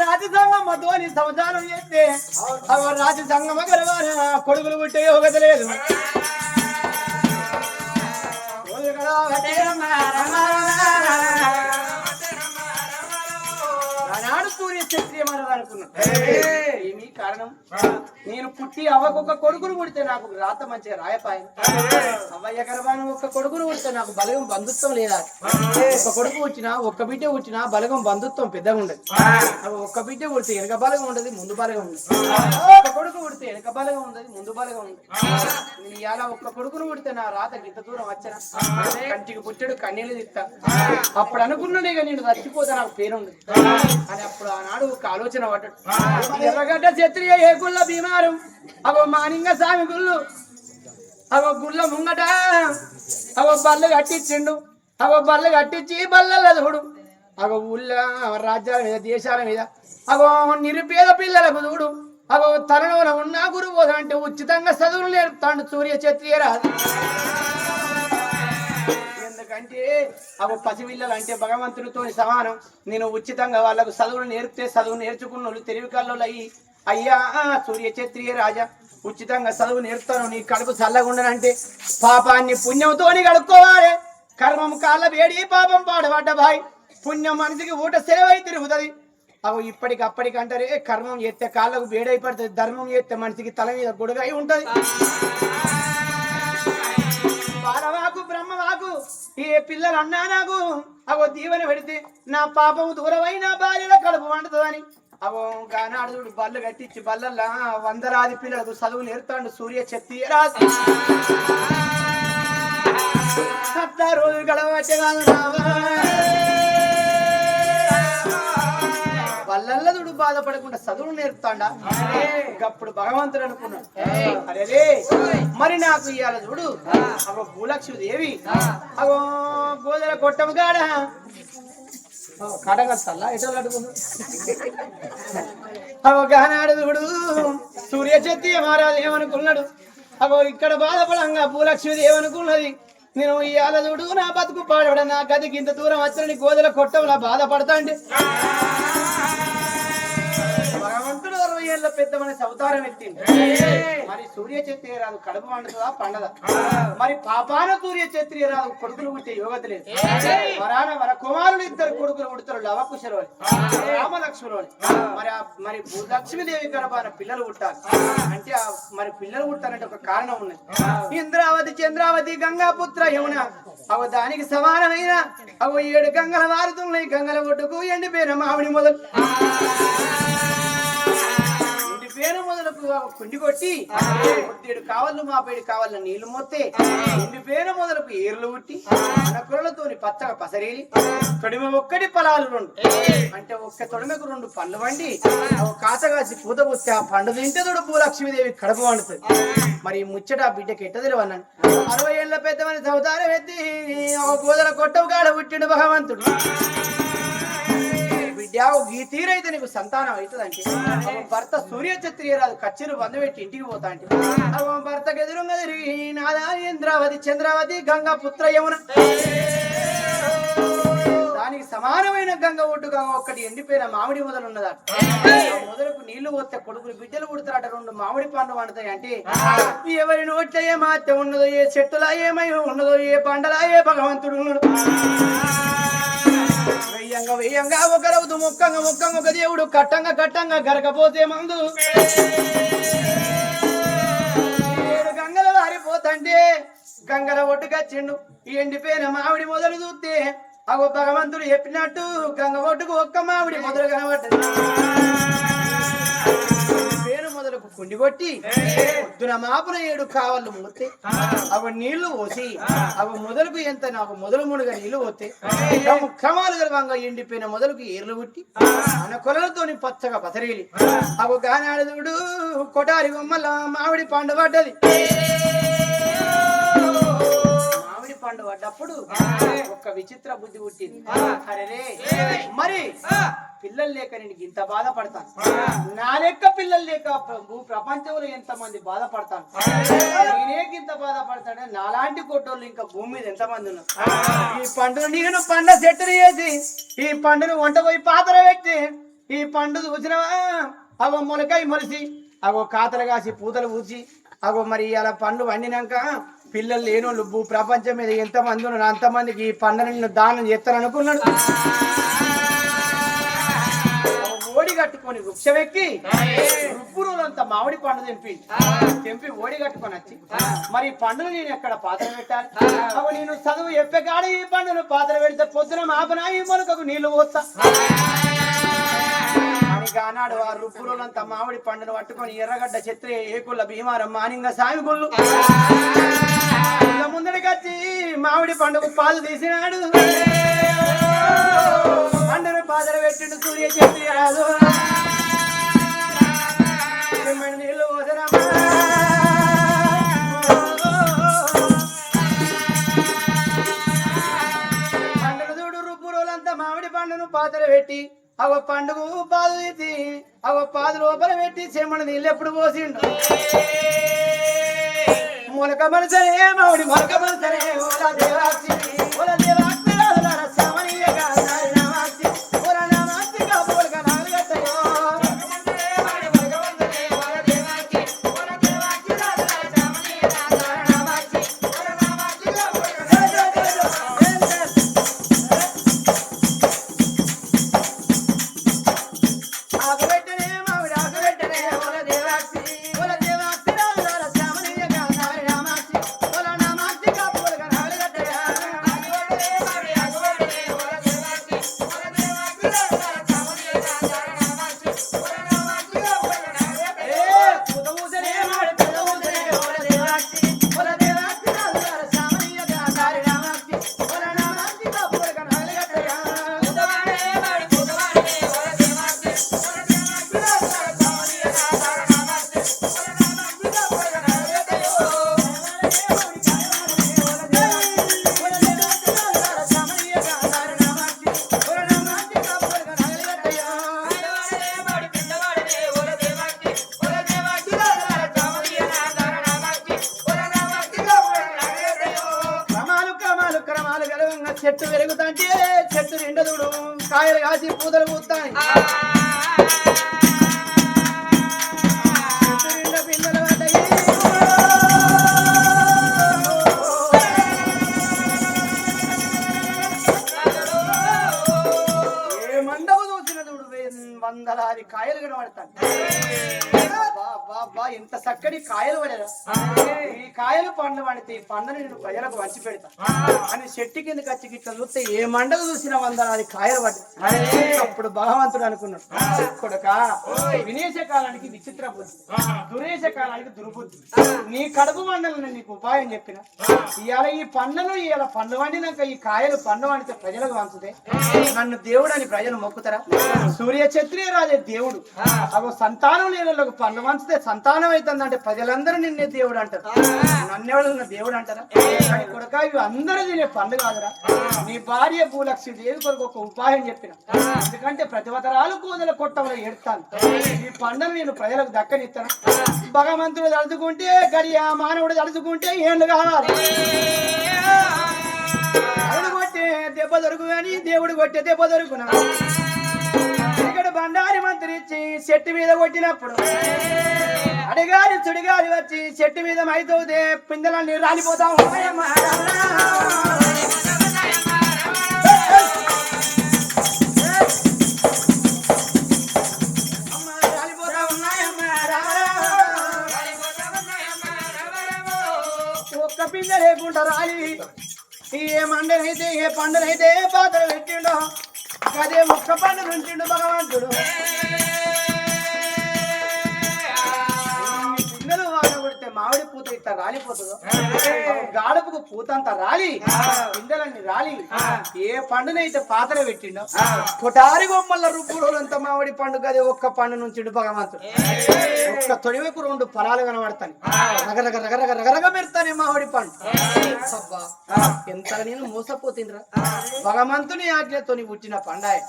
రాజసంగం మధుని సంసారం చేస్తే రాజసంగమ గర్వాన కొడుకులు పుట్టే యోగత లేదు నాడు సూర్య చక్రి సాధ్యమన్నది అనుకున్నాను. ఏమీ కారణం నేను పుట్టి అవ్వకొక కొడుకును పుడితే నాకు రాత మంచిగా రాయపాయను. అవ్వయ్య గర్భాన ఒక్క కొడుకును పుడితే నాకు బలగం బంధుత్వం లేదా? ఒక్క కొడుకు పుట్టినా ఒక్క బిడ్డ పుట్టినా బలగం బంధుత్వం పెద్దగా ఉండదు. ఒక్క బిడ్డ పుడితే వెనక బలగం ఉండదు, ముందు బలగం ఉండదు. ఒక్క కొడుకు పుడితే వెనక బలగం ఉండదు, ముందు బలగం ఉండదు. నేను ఇలా ఒక్క కొడుకును పుడితే నా రాత గింత దూరం వచ్చనా? కంటికి పుట్టడు కన్నీళ్ళు తిత్తా. అప్పుడు అనుకున్నానే ఇక నేను చచ్చిపోతా నాకు పేరుంది అని. అప్పుడు ఆనాడు ఒక ఆలోచన పడ్డాడు. ఎర్రగడ్డ క్షత్రియ ఏ గుళ్ళ భీమారం అవో మానింగ స్వామి గుళ్ళు అవో గుళ్ళ ముంగట అవో బల్ల కట్టించిండు. అవో బల్ల కట్టించి బల్లల చూడు అవో ఊళ్ళ రాజ్యాల మీద దేశాల మీద అవో నిరుపేద పిల్లలకు చూడు అవో తనలోన ఉన్న గురువు అంటే ఉచితంగా చదువులు నేర్పుతాడు సూర్య క్షత్రియ రాజు. ఎందుకంటే అవి పసిపిల్లలు అంటే భగవంతుడితో సమానం. నేను ఉచితంగా వాళ్ళకు చదువులు నేర్పితే చదువు నేర్చుకున్న వాళ్ళు తెలివి కళ్ళు అయ్యి అయ్యా సూర్య క్షత్రియ రాజా ఉచితంగా చదువు నేర్పుతాను, నీ కడుపు చల్లగుండనంటే పాపాన్ని పుణ్యంతోని కడుక్కోవాలి. కర్మం కాళ్ళ వేడి పాపం పాడబడ్డ బాయ్ పుణ్యం మనిషికి ఊట సెలవై తిరుగుతుంది. అవి ఇప్పటికప్పటికంటారే కర్మం చేస్తే కాళ్ళకు వేడై పడుతుంది, ధర్మం చేస్తే మనిషికి తల మీద గొడుగై ఉంటది. బాలవాకు బ్రహ్మవాకు ఏ పిల్లలు అన్నా నాకు అవో దీవెన పెడితే నా పాపం దూరమై నా భార్యలో కడుపు వండుతుందని అవో గానాడు బళ్ళు కట్టించి బల్లల్లా వందలాది పిల్లలకు చదువు నేర్తాడు సూర్య క్షత్రియ రాజు. రోజు గడవచ్చే కాదు వల్లదుడు బాధపడకుండా చదువులు నేర్పుతాడా? అప్పుడు భగవంతుడు అనుకున్నాడు అరే మరి నాకు ఇవాళ చూడు అగో భూలక్ష్మి దేవి అగో గోదల కొట్టము కాడ కడగల్లా ఎటో అడుగును అగో గానాడు చూడు సూర్య క్షత్రియ మహారాజు ఏమనుకున్నాడు. అగో ఇక్కడ బాధపడంగా భూలక్ష్మి దేవి అనుకున్నది నేను ఇవాళ చూడు నా బతుకు పాడబడ నా గదికి ఇంత దూరం వచ్చని గోదల కొట్టంలా బాధపడతా అంటే భగవంతుడు 60 ఏళ్ళ పెద్ద మనిషి అవతారం ఎత్తింది. మరి సూర్య క్షత్రియ రాదు కడుపు వండుతుందా పండదా? మరి పాపాన సూర్య క్షత్రియ రాదు కొడుకులు పుట్టే యోగత లేదు. వరాన వర కుమారులు 2 కొడుకులు పుడతారు లవకుశలు రామలక్ష్మణులు. మరి భూలక్ష్మీదేవి గర్భాన పిల్లలు పుట్టాలి అంటే మరి పిల్లలు పుట్టాలంటే ఒక కారణం ఉన్నది. ఇంద్రావతి చంద్రావతి గంగాపుత్ర యమున అవ దానికి సమానమైన అవ 7 గంగల మారుతున్నాయి. గంగల ఒడ్డుకు ఎండిపోయిన మామిడి మొదలు పేరు మొదలకు కుండి కొట్టి 7 కావళ్ళు మా పేరు కావాల నీళ్లు మొత్తే ఇంటి పేరు మొదలకు ఏర్లు ఉట్టి అనకులతోని పచ్చగా పసరేలి తొడిమ ఒక్కటి పొలాలు 2 అంటే ఒక్క తొడిమకు 2 పండ్లు వండి కాతగాసి పూత పుట్టి ఆ పండు తింటే తోడు భూలక్ష్మీదేవి కడుపు వండుతుంది. మరి ముచ్చట బిడ్డకి ఎట్ట తెలివన్నాను. 60 ఏళ్ళ పెద్దమని అవతారం ఎత్తి గోదల కొట్టవు కాడ పుట్టిండు భగవంతుడు. బిడ్డ ఈ తీరైతే నీకు సంతానం అవుతుందంటే భర్త సూర్య క్షత్రియ రాదు కచ్చిరు బంధు పెట్టి ఇంటికి పోతా అంటే భర్తకు ఎదురుగా తిరిగి నాదా ఇంద్రావతి చంద్రావతి గంగా పుత్ర యమున దానికి సమానమైన గంగ ఒడ్డుగా ఒక్కటి ఎండిపోయిన మామిడి మొదలు ఉన్నదట. మొదలకు నీళ్లు పోతే కొడుకులు బిడ్డలు పుడతారట 2 మామిడి పండ్లు వండుతాయి అంటే ఎవరి నోట్ల ఏ మాత్రం ఉన్నదో ఏ చెట్టులా ఏమై ఉన్నదో ఏ పండలా ఏ భగవంతుడు ఉన్నాడు. వెయ్యంగా ఒక రౌతు మొక్కంగా ఒక దేవుడు కట్టంగా గరకపోతే మందు 7 గంగల వారిపోతంటే గంగల ఒడ్డుకొచ్చిండు. ఈ ఎండిపోయిన మామిడి మొదలు చూస్తే అగో భగవంతుడు చెప్పినట్టు గంగ ఒడ్డుకు ఒక్క మామిడి మొదలు కనబడ్డది. పేరు మొదలకు కుండి కొట్టి పొద్దున మాపున 7 కావళ్ళు మూస్తే అవి నీళ్లు పోసి అవి మొదలకు ఎంత నాకు మొదలు ముడుగా నీళ్లు పోతే క్రమాలు గర్వంగా ఎండిపోయిన మొదలకు ఏర్లు పుట్టి మన కొలలతోని పచ్చగా పసరేలి అవి గానాడుదుడు కొటారి బొమ్మల మామిడి పండు పడ్డది. మామిడి పండు పడ్డప్పుడు ఒక్క విచిత్ర బుద్ధి పుట్టింది. అరే మరి పిల్లలు లేక నేను ఇంత బాధపడతాను, నా లెక్క పిల్లలు లేక ప్రపంచంలో ఎంతమంది బాధపడతాను, నేనే ఇంత బాధపడతానే నాలాంటి కొట్టోళ్ళు ఇంకా భూమి మీద ఎంతమంది ఉన్నారు. ఈ పండును నేను పండ చెట్టును వేసి ఈ పండును వంట పోయి పాత్ర పెట్టి ఈ పండు చూసినవా అగో మొలకాయ మొలిసి అగో కాతలు కాసి పూతలు పూసి అగో మరి అలా పండు వండినాక పిల్లలు లేనోళ్ళు భూ ప్రపంచం మీద ఎంతమంది ఉన్నారు అంతమందికి ఈ పండును నేను దానం చేస్తాను అనుకున్నాడు. ఓడి కట్టుకొని పట్టుకొని వృక్షం ఎక్కి రుబ్బురులంతా మామిడి పండు తెంపి ఓడి కట్టుకొని వచ్చి మరి ఈ పండును నేను ఎక్కడ పాత్ర పెట్టాలి అవు నేను చదువు ఎప్పగాడు ఈ పండును పాత్ర పెడితే పొద్దున మాపనా ఈ మొలకకు నీళ్లు పోస్తా ఆనాడు ఆ రుబ్బురులంతా మామిడి పండును పట్టుకొని ఎర్రగడ్డ ఛత్రి ఏకుళ్ళ భీమారం మానింగ సామిగుళ్ళు ముందడికి వచ్చి మామిడి పండుగ పాలు తీసినాడు పండును పాత్ర పెట్టిండు సూర్య ఛత్రి రాదు నీళ్ళు పోసరమ్మా పండుగ చూడు రుబ్బురులంతా మామిడి పండును పాత్ర పెట్టి అవ పండుగ పాలు తీసి అవ పాదు లోపల పెట్టి చెమ్మడ నీళ్ళు ఎప్పుడు పోసిండు మొలక మనసరే మామిడి మొలక మనసరే ఓలా దేవాక్షి ఓలా దేవాక్షి రసమనీయగా నామాక్షి ఓలా నామాక్షి కాపులక నాలుగట్టయో చెట్టు పెరుగుతాంటే చెట్టు నిండదుడు కాయలు కాసి పూతలు పూస్తాయి చెట్టు నిండా పిల్లలు పడ్డాయి ఏ మండపు చూసిన చూడు వందలాది కాయలు కనబడతాయి ఇంత చక్కటి కాయలు పడేదా ఈ కాయలు పండ్లు పడితే ఈ పండుని నేను ప్రజలకు వంచి పెడతా అని చెట్టు కిందకి వచ్చి గిట్ల చూస్తే ఏ మండలు చూసిన వందలాది కాయలు పడ్డాయి అప్పుడు భగవంతుడు అనుకున్నాడు కొడుక వినేశ కాలానికి విచిత్ర బుద్ధి దురేశ కాలానికి దుర్బుద్ధి నీ కడుపు మండలను నీకు ఉపాయం చెప్పిన ఇవాళ ఈ పండ్లను ఇవాళ పండ్లు వండినాక ఈ కాయలు పండ్లు వండితే ప్రజలకు వంచుతే నన్ను దేవుడు అని ప్రజలు మొక్కుతారా సూర్య క్షత్రియ రాజే దేవుడు అగో సంతానం లేని పండ్లు వంచితే సంతానం అవుతుందంటే ప్రజలందరూ నిన్నే దేవుడు అంటారు నన్నెవడన్నా దేవుడు అంటారా కానీ కొడుక ఇవి అందరూ తినే పండు కాదురా నీ భార్య భూలక్ష్మి దేవి కొరకు ఒక ఉపాయం చెప్పిన ఎందుకంటే ప్రతివతరాలు కూదల కొట్టంలో ఏడుతాను ఈ పండును నేను ప్రజలకు దక్కనిస్తాను భగవంతుడు తలుచుకుంటే గడియా మానవుడు తలుచుకుంటే ఏళ్ళు కావాలి దేవుడు కొట్టే దెబ్బ దొరుకు కానీ దేవుడు కొట్టే దెబ్బ దొరుకునా ఇక్కడ బండారి మంత్రి ఇచ్చి చెట్టు మీద కొట్టినప్పుడు అడిగారి చుడిగారి వచ్చి చెట్టు మీద మైతవుతే పిందెలన్నీ రాలిపోతాం ఒక్క పిందె లేకుండా రాలి ఏ మండనైతే ఏ పండునైతే పాత్ర పెట్టిండో అదే ఒక్క పండు నుంచిండు భగవంతుడు పిల్లలు వాడబడితే మామిడి పూత ఇట్లా రాలిపోతుందో గాడుపుకు పూత అంతా రాలి పిందెలన్నీ రాలి ఏ పండునైతే పాత్ర పెట్టిండో కొటారి బొమ్మల రుబ్బురోలంతా మామిడి పండు అదే ఒక్క పండు నుంచిండు భగవంతుడు ఒక్క తొడివకు 2 ఫలాలు కనబడతాయి రగరగ రగరగ రగరగ పెడతానే మామిడి పండు ఎంత నేను మోసపోతుండ్రా భగవంతుని ఆజ్ఞతోని పుట్టిన పండాయ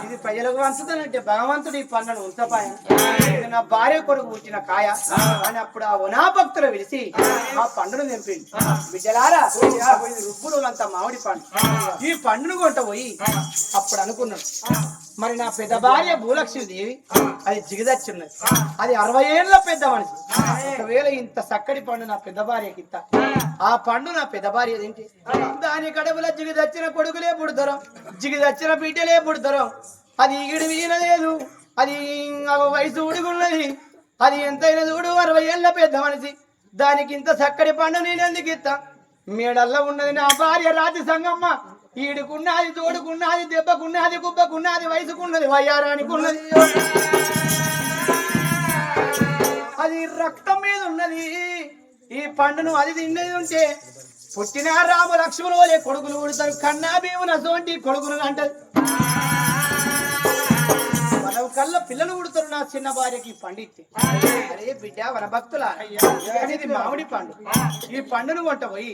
ఇది ప్రజలకు వంచుతానంటే భగవంతుడు ఈ పండును ఉంచపాయ ఇది నా భార్య కొడుకు పుట్టిన కాయ అని అప్పుడు ఆ వనా భక్తులు విలిసి ఆ పండును తెంపింది బిడ్డలారా రుబ్బులంతా మామిడి పండు ఈ పండును కొంట పోయి అప్పుడు అనుకున్నాడు మరి నా పెద్ద భార్య భూలక్ష్మి దేవి అది జిగదచ్చున్నది అది 60 ఏళ్ళ పెద్ద మనిషి ఒకవేళ ఇంత చక్కటి పండు నా పెద్ద భార్యకి ఇస్తా ఆ పండు నా పెద్ద భార్య ఏంటి దాని కడుపుల జిగదచ్చిన కొడుకులే పుడతారు జిగదచ్చిన బిడ్డలే పుడతారు అది ఈగిడి వీనలేదు అది వయసు ఉడిగున్నది. అది ఎంతైనా చూడు 60 ఏళ్ళ పెద్ద మనిషి. దానికి ఇంత చక్కటి పండు నేనెందుకు ఇస్తా? మేడల్లో ఉన్నది నా భార్య రాతి సంగమ్మ. ఈడుకున్నది, తోడుకున్నది, దెబ్బకున్నది, గుబ్బకున్నది, వయసుకున్నది, వయ్యారానికి ఉన్నది. అది రక్తం మీద ఉన్నది. ఈ పండును అది తిన్నది ఉంటే పుట్టిన రామ లక్ష్మణులు వలె కొడుకులు ఉడతారు. కన్నా భీమున సోంటి కొడుకులు అంటది. మన కళ్ళ పిల్లలు ఉడతారు. నా చిన్న భార్యకి పండితే అరే బిడ్డ వన భక్తుల ఇది మామిడి పండు. ఈ పండును కొంట పోయి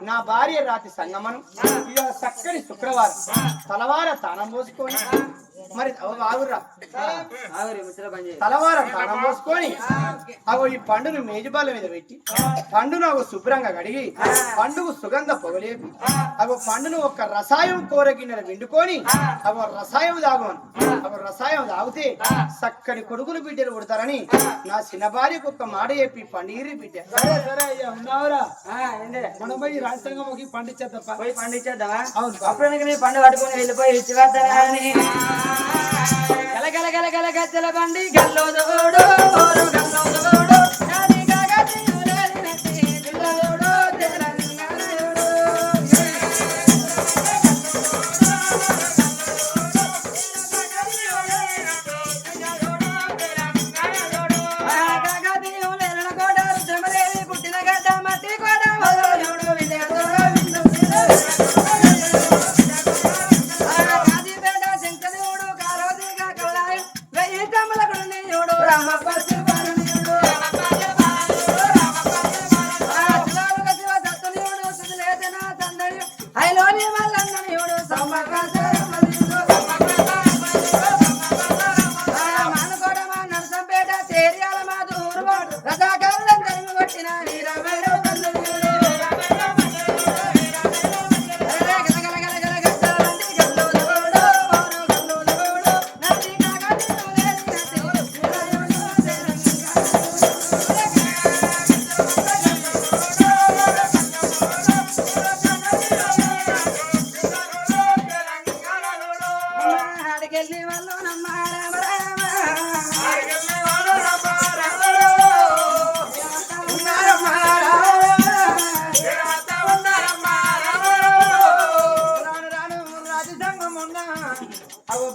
నా భార్య రాతి సంగమను ఇక చక్కని శుక్రవారం తలవార తానం పోసుకొని మరి ఆగురా తలవారం తానం పోసుకొని అగో ఈ పండును మేజుబాల మీద పెట్టి పండును అగో శుభ్రంగా కడిగి పండుగ సుగంధ పొగలేపి అగో పండును ఒక రసాయం కూరగిన్నెల విండుకొని అగో రసాయం తాగమను. అగో రసాయం తాగితే చక్కని కొడుకులు బిడ్డలు పుడతారని నా చిన్న భార్యకు ఒక్క మాట చెప్పి పండిరి బిడ్డ. సరే సరే అయ్యా ఉన్నావురా. మనం పోయి రాజ్యాంగంకి పండించేద్దాం. పోయి పండించేద్దామా? అవును. అప్పుడు నీ పండు పట్టుకొని వెళ్ళిపోయి ఇచ్చి వేద్దామని గల గల గల గల గజ్జల బండి గల్లో దోడు గల్లో దోడు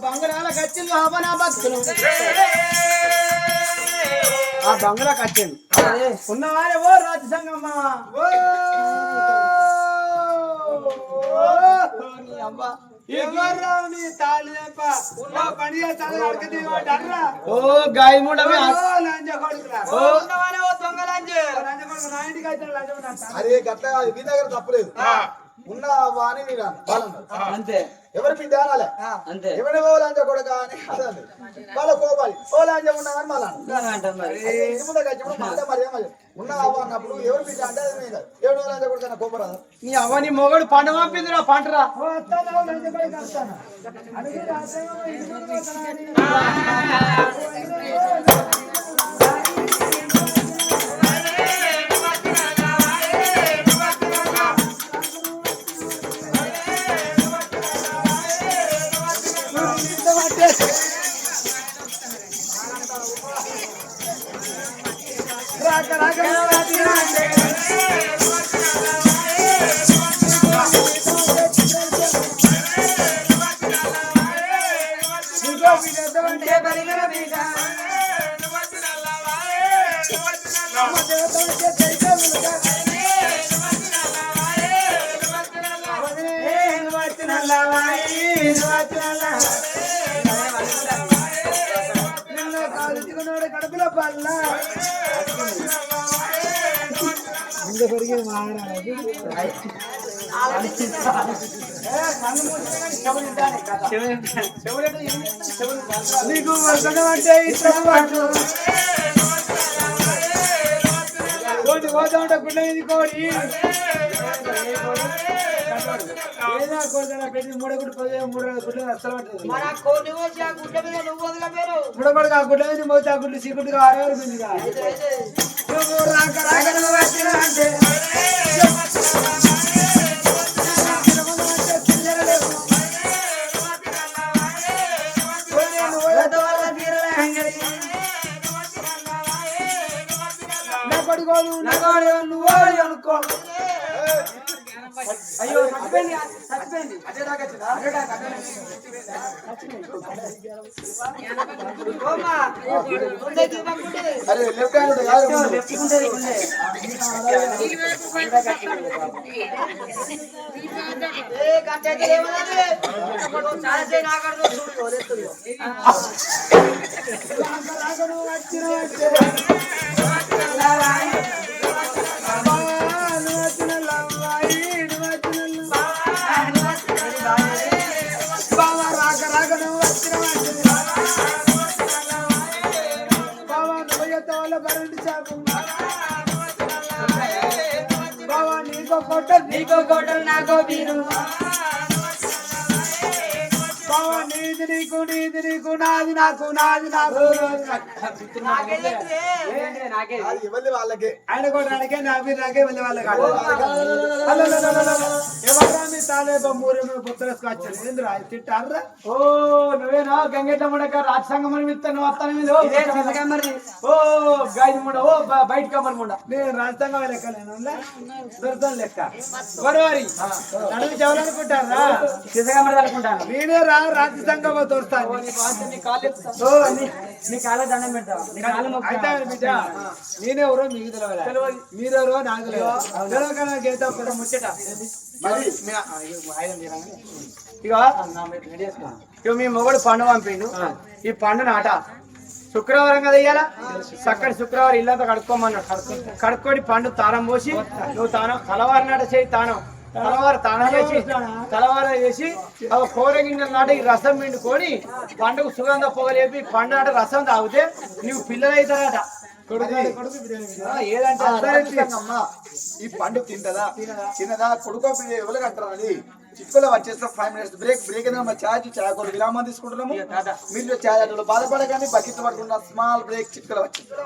బంగారాల కచ్చిళ్ళు హవనా భక్తులు ఆ బంగారా కచ్చింది ఉన్నవారే ఓ రాజు సంగమ్మ అమ్మా ఓ గాయముడమే అరే గట్ల మీ దగ్గర తప్పలేదు. ఉన్న వాణి అంతే ఎవరి బిడ్డ అనాలే అంతే ఎవరి ఓలాంజ కొడుక అని అదండి వాళ్ళ కోపాలి ఓలాంజ ఉన్నామని మళ్ళా ఉన్న అవ్వ అన్నప్పుడు ఎవరి బిడ్డ అంటే అది మీద ఎవరి ఓలాంజ కొడుక కోపరాదు. నీ అవని మొగడు పంట పంపిందిరా పంటరా కడుపులో పల్ల నీకు వర్షం అంటే ఇష్టం పట్టు కోటి పోతా ఉంటే గుడ్డ ఇది కోడి ఏదో కోడిన పెట్టి మూడగుడ్డు 3 గుడ్లు అసలు పట్టదు మూడగొడుకు ఆ గుడ్డ మీద మోతే ఆ గుడ్లు సీకుట్టుగా 6 వరకు ఉందిగా నువ్వు రాక రాక నువ్వు వచ్చినా అంటే నగోడు నువ్వు అనుకో. అయ్యో చచ్చిపోయింది అదే దాకా వచ్చిందా? అరే లెఫ్ట్ హ్యాండ్ నీకో కోటలు నాకో బీరు నీది నీకు నాది నాకు నాది నాకు ఎవరి వాళ్ళకి ఆయన కూడా ఆయనకే నా మీరు నాకే వెళ్ళే వాళ్ళ ఎవరా మీ తాలేబా మూరే గుర్తులేసుకొచ్చారు ఏంద్రా తిట్టారా? ఓ నువ్వేనా గంగెట్ల ముడక రాజసంగమని మిత్తాను వస్తాను మీద ఓ గైడ్ ముడ ఓ బయట కమ్మని ముడ నేను రాజధాంగా లెక్కలేను దొరకని లెక్క గొడవరి నడుము చెవలనుకుంటారా? చిసగమరి అనుకుంటాను నేనే రాజధాంగా దొరుకుతాను. నీ కాళ్ళు నీ కాళ్ళ దండం పెడతావు నీ కాళ్ళు అయితే బిడ్డ నేనెవరో మీకు తెలియదు మీరెవరో నాకు తెలియదు ముచ్చట ఇక మీ మొగడు పండు పంపిండు ఈ పండు నాట శుక్రవారం కదా ఇయ్యాల చక్కటి శుక్రవారం ఇల్లంతా కడుక్కోమన్నాడు కడుక్కొని పండు తానం పోసి నువ్వు తానం తలవారి నాట చేయి తానం తానం చేసి తలవార చేసి కూర గిన్నెల నాట ఈ రసం పిండుకొని పండుగ సుగంధ పొగలేపి పండు నాట రసం తాగితే నీవు పిల్లలు అవుతారట ఏదంటే అమ్మా ఈ పండు తిన్నదా కొడుకో ఎవరికి అంటారు అది చిక్కులో వచ్చేస్తాం 5 minutes బ్రేక్ అయినా ఛార్జ్ చాకోడు విరామం తీసుకుంటున్నాము. మీరు ఛార్జ్ బాధపడగానే బకెట్ పడుకున్న స్మాల్ బ్రేక్ చిక్కులో వచ్చేస్తాం.